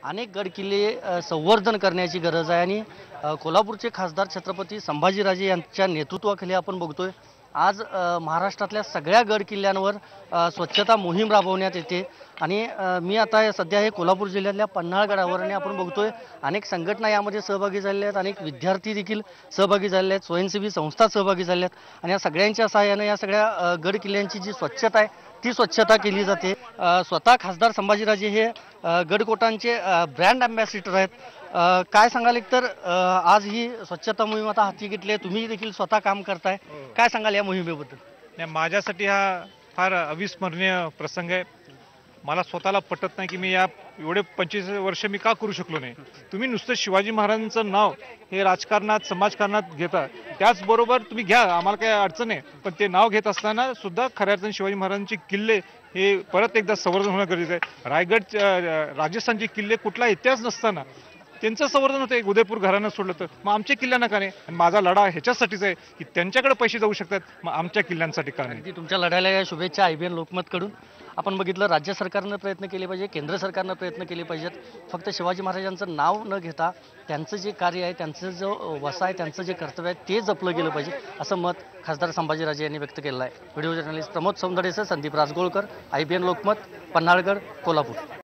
अनेक गड किल्ले संवर्धन करण्याची गरज आहे आणि कोल्हापूरचे खासदार छत्रपती संभाजीराजे यांच्या नेतृत्वाखाली आपण बघतोय आज महाराष्ट्रातल्या सगळ्या गड किल्ल्यांवर स्वच्छता मोहीम राबवण्यात येते आणि मी आता सध्या हे कोल्हापूर जिल्ह्यातल्या पन्हाळगडावर आणि आपण बघतोय अनेक संघटना यामध्ये सहभागी झालेल्या आहेत, अनेक विद्यार्थी देखील सहभागी झालेले आहेत, स्वयंसेवी संस्था सहभागी झालेल्या आहेत आणि या सगळ्यांच्या सहाय्याने या सगळ्या गड किल्ल्यांची जी स्वच्छता आहे ती स्वच्छता केली जाते। स्वतः खासदार संभाजीराजे हे गडकोटांचे ब्रँड अँबॅसिडर आहेत। काय सांगाल एकतर आज ही स्वच्छता मोहीम आता हाती घेतली आहे, तुम्ही देखील स्वतः काम करताय, काय सांगाल या मोहिमेबद्दल? नाही, माझ्यासाठी हा फार अविस्मरणीय प्रसंग आहे। मला स्वतःला पटत नाही की मी या एवढे 25 वर्ष मी का करू शकलो नाही। तुम्ही नुसतं शिवाजी महाराजांचं नाव हे राजकारणात समाजकारणात घेता, त्याचबरोबर तुम्ही घ्या, आम्हाला काही अडचण आहे, पण ते नाव घेत असताना सुद्धा खऱ्या अर्थाने शिवाजी महाराजांचे किल्ले हे परत एकदा संवर्धन होणं गरजेचं आहे। रायगड राजस्थानचे किल्ले कुठला इतिहास नसताना त्यांचं संवर्धन होतं, एक उदयपूर घराणं सोडलं तर मग आमच्या किल्ल्यांना का नाही? आणि माझा लढा ह्याच्यासाठीच आहे की त्यांच्याकडे पैसे जाऊ शकतात, मग आमच्या किल्ल्यांसाठी का नाही? तुमच्या लढ्याला या शुभेच्छा IBN लोकमतकडून। आपण बघितलं राज्य सरकारनं प्रयत्न केले पाहिजे, केंद्र सरकारनं प्रयत्न केले पाहिजेत, फक्त शिवाजी महाराजांचं नाव न घेता त्यांचं जे कार्य आहे, त्यांचं जो वसा आहे, त्यांचं जे कर्तव्य आहे ते जपलं गेलं पाहिजे असं मत खासदार संभाजीराजे यांनी व्यक्त केलं आहे। व्हिडिओ जर्नलिस्ट प्रमोद सौंदडेसह संदीप राजगोळकर, IBN लोकमत, पन्हाळगड, कोल्हापूर।